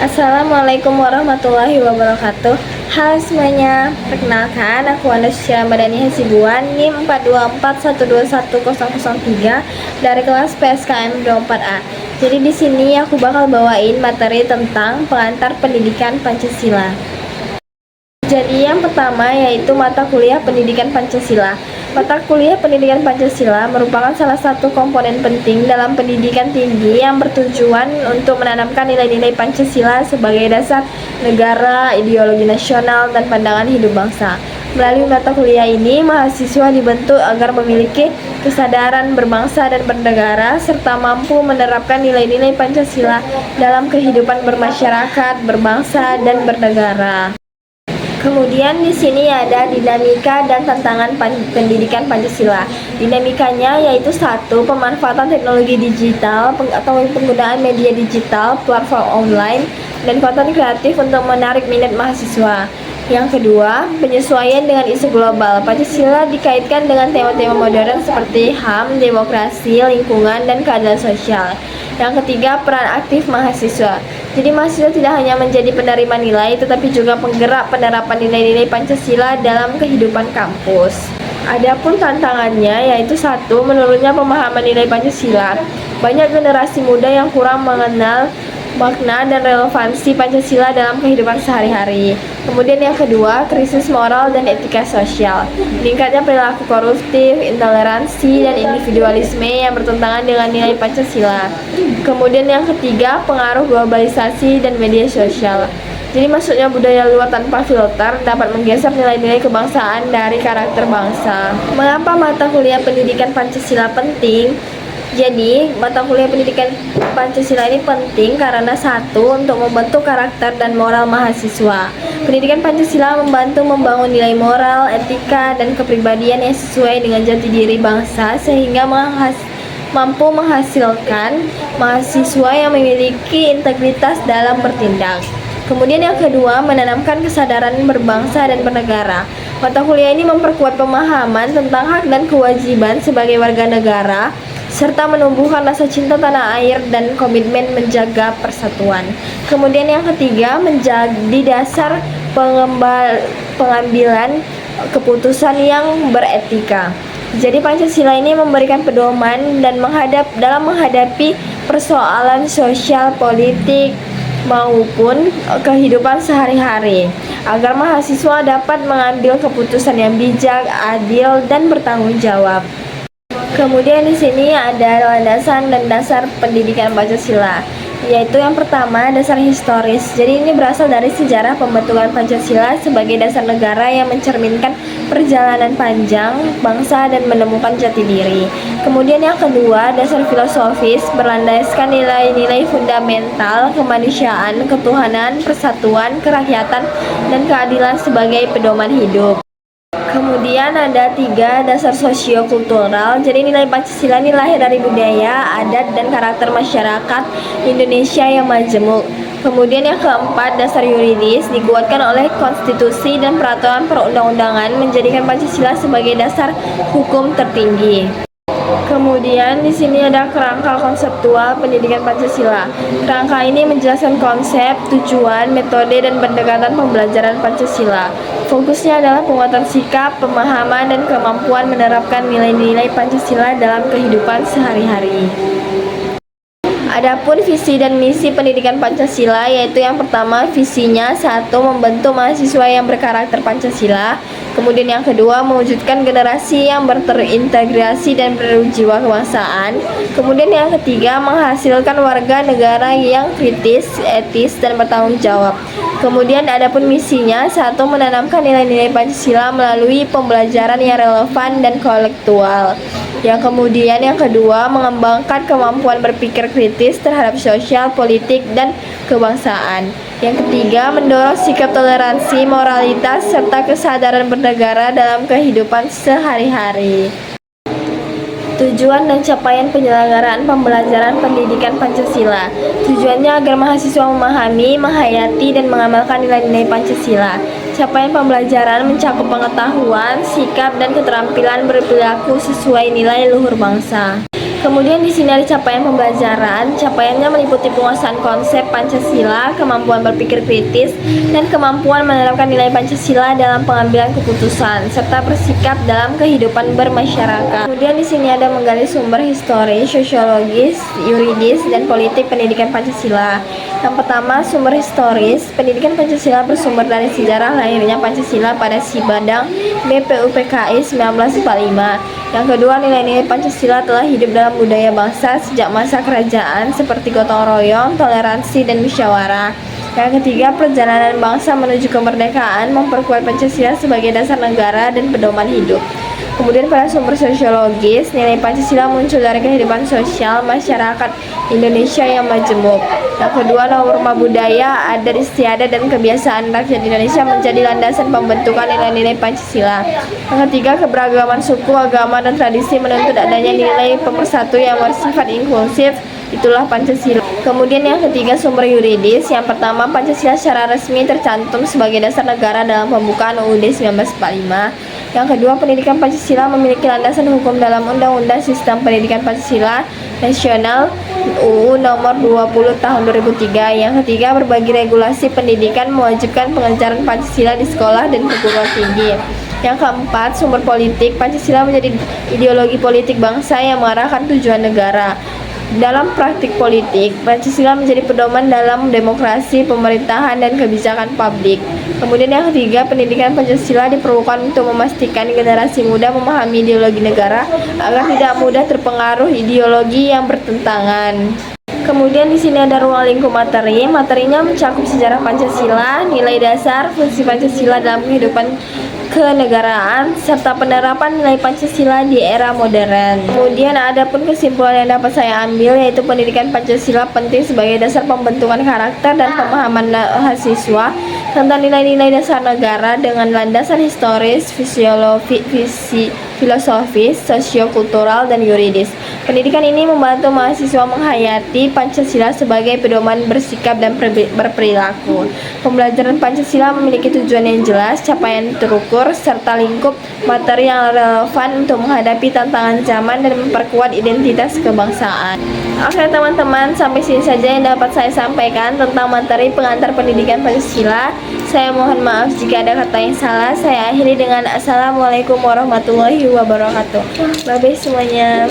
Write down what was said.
Assalamualaikum warahmatullahi wabarakatuh. Halo semuanya, perkenalkan aku Anastasia Madani Hasibuan NIM 424121003 dari kelas PSKM 24A. Jadi di sini aku bakal bawain materi tentang pengantar pendidikan Pancasila. Jadi yang pertama yaitu mata kuliah pendidikan Pancasila. Mata kuliah pendidikan Pancasila merupakan salah satu komponen penting dalam pendidikan tinggi yang bertujuan untuk menanamkan nilai-nilai Pancasila sebagai dasar negara, ideologi nasional, dan pandangan hidup bangsa. Melalui mata kuliah ini, mahasiswa dibentuk agar memiliki kesadaran berbangsa dan bernegara serta mampu menerapkan nilai-nilai Pancasila dalam kehidupan bermasyarakat, berbangsa, dan bernegara. Kemudian di sini ada dinamika dan tantangan pendidikan Pancasila. Dinamikanya yaitu satu, pemanfaatan teknologi digital atau penggunaan media digital, platform online, dan konten kreatif untuk menarik minat mahasiswa. Yang kedua, penyesuaian dengan isu global. Pancasila dikaitkan dengan tema-tema modern seperti HAM, demokrasi, lingkungan, dan keadilan sosial. Yang ketiga, peran aktif mahasiswa. Jadi mahasiswa tidak hanya menjadi penerima nilai, tetapi juga penggerak penerapan nilai-nilai Pancasila dalam kehidupan kampus. Adapun tantangannya yaitu satu, menurunnya pemahaman nilai Pancasila. Banyak generasi muda yang kurang mengenal makna dan relevansi Pancasila dalam kehidupan sehari-hari. Kemudian yang kedua, krisis moral dan etika sosial. Meningkatnya perilaku koruptif, intoleransi, dan individualisme yang bertentangan dengan nilai Pancasila. Kemudian yang ketiga, pengaruh globalisasi dan media sosial. Jadi maksudnya budaya luar tanpa filter dapat menggeser nilai-nilai kebangsaan dari karakter bangsa. Mengapa mata kuliah pendidikan Pancasila penting? Jadi, mata kuliah pendidikan Pancasila ini penting karena satu, untuk membentuk karakter dan moral mahasiswa. Pendidikan Pancasila membantu membangun nilai moral, etika, dan kepribadian yang sesuai dengan jati diri bangsa sehingga mampu menghasilkan mahasiswa yang memiliki integritas dalam bertindak. Kemudian yang kedua, menanamkan kesadaran berbangsa dan bernegara. Mata kuliah ini memperkuat pemahaman tentang hak dan kewajiban sebagai warga negara, serta menumbuhkan rasa cinta tanah air dan komitmen menjaga persatuan. Kemudian yang ketiga, menjadi dasar pengambilan keputusan yang beretika. Jadi Pancasila ini memberikan pedoman dan dalam menghadapi persoalan sosial, politik, maupun kehidupan sehari-hari, agar mahasiswa dapat mengambil keputusan yang bijak, adil, dan bertanggung jawab. Kemudian di sini ada landasan dan dasar pendidikan Pancasila, yaitu yang pertama, dasar historis. Jadi ini berasal dari sejarah pembentukan Pancasila sebagai dasar negara yang mencerminkan perjalanan panjang bangsa dan menemukan jati diri. Kemudian yang kedua, dasar filosofis, berlandaskan nilai-nilai fundamental kemanusiaan, ketuhanan, persatuan, kerakyatan, dan keadilan sebagai pedoman hidup. Kemudian ada tiga, dasar sosiokultural. Jadi nilai Pancasila ini lahir dari budaya, adat, dan karakter masyarakat Indonesia yang majemuk. Kemudian yang keempat, dasar yuridis, dikuatkan oleh konstitusi dan peraturan perundang-undangan, menjadikan Pancasila sebagai dasar hukum tertinggi. Kemudian di sini ada kerangka konseptual pendidikan Pancasila. Kerangka ini menjelaskan konsep, tujuan, metode, dan pendekatan pembelajaran Pancasila. Fokusnya adalah penguatan sikap, pemahaman, dan kemampuan menerapkan nilai-nilai Pancasila dalam kehidupan sehari-hari. Adapun visi dan misi pendidikan Pancasila, yaitu yang pertama, visinya satu, membentuk mahasiswa yang berkarakter Pancasila. Kemudian yang kedua, mewujudkan generasi yang terintegrasi dan berjiwa kebangsaan. Kemudian yang ketiga, menghasilkan warga negara yang kritis, etis, dan bertanggung jawab. Kemudian adapun misinya satu, menanamkan nilai-nilai Pancasila melalui pembelajaran yang relevan dan kolektual. Yang kemudian yang kedua, mengembangkan kemampuan berpikir kritis terhadap sosial, politik, dan kebangsaan. Yang ketiga, mendorong sikap toleransi, moralitas, serta kesadaran bernegara dalam kehidupan sehari-hari. Tujuan dan capaian penyelenggaraan pembelajaran pendidikan Pancasila. Tujuannya agar mahasiswa memahami, menghayati, dan mengamalkan nilai-nilai Pancasila. Capaian pembelajaran mencakup pengetahuan, sikap, dan keterampilan berperilaku sesuai nilai luhur bangsa. Kemudian di sini ada capaian pembelajaran. Capaiannya meliputi penguasaan konsep Pancasila, kemampuan berpikir kritis, dan kemampuan menerapkan nilai Pancasila dalam pengambilan keputusan, serta bersikap dalam kehidupan bermasyarakat. Kemudian di sini ada menggali sumber historis, sosiologis, yuridis, dan politik pendidikan Pancasila. Yang pertama, sumber historis. Pendidikan Pancasila bersumber dari sejarah lahirnya Pancasila pada Sibadang BPUPKI 1945. Yang kedua, nilai-nilai Pancasila telah hidup dalam budaya bangsa sejak masa kerajaan seperti gotong royong, toleransi, dan musyawarah. Yang ketiga, perjalanan bangsa menuju kemerdekaan memperkuat Pancasila sebagai dasar negara dan pedoman hidup. Kemudian pada sumber sosiologis, nilai Pancasila muncul dari kehidupan sosial masyarakat Indonesia yang majemuk. Yang kedua, norma budaya, adat istiadat, dan kebiasaan rakyat Indonesia menjadi landasan pembentukan nilai-nilai Pancasila. Yang ketiga, keberagaman suku, agama, dan tradisi menuntut adanya nilai pemersatu yang bersifat inklusif. Itulah Pancasila. Kemudian yang ketiga, sumber yuridis. Yang pertama, Pancasila secara resmi tercantum sebagai dasar negara dalam pembukaan UUD 1945. Yang kedua, pendidikan Pancasila memiliki landasan hukum dalam Undang-Undang Sistem Pendidikan Pancasila Nasional UU Nomor 20 Tahun 2003. Yang ketiga, berbagai regulasi pendidikan mewajibkan pengajaran Pancasila di sekolah dan perguruan tinggi. Yang keempat, sumber politik. Pancasila menjadi ideologi politik bangsa yang mengarahkan tujuan negara. Dalam praktik politik, Pancasila menjadi pedoman dalam demokrasi, pemerintahan, dan kebijakan publik. Kemudian yang ketiga, pendidikan Pancasila diperlukan untuk memastikan generasi muda memahami ideologi negara agar tidak mudah terpengaruh ideologi yang bertentangan. Kemudian di sini ada ruang lingkup materi. Materinya mencakup sejarah Pancasila, nilai dasar, fungsi Pancasila dalam kehidupan kenegaraan, serta penerapan nilai Pancasila di era modern. Kemudian ada pun kesimpulan yang dapat saya ambil, yaitu pendidikan Pancasila penting sebagai dasar pembentukan karakter dan pemahaman mahasiswa tentang nilai-nilai dasar negara dengan landasan historis, filosofis, sosiokultural, dan yuridis. Pendidikan ini membantu mahasiswa menghayati Pancasila sebagai pedoman bersikap dan berperilaku. Pembelajaran Pancasila memiliki tujuan yang jelas, capaian terukur, serta lingkup materi yang relevan untuk menghadapi tantangan zaman dan memperkuat identitas kebangsaan. Oke teman-teman, sampai sini saja yang dapat saya sampaikan tentang materi pengantar pendidikan Pancasila. Saya mohon maaf jika ada kata yang salah. Saya akhiri dengan Assalamualaikum warahmatullahi wabarakatuh. Bye-bye semuanya.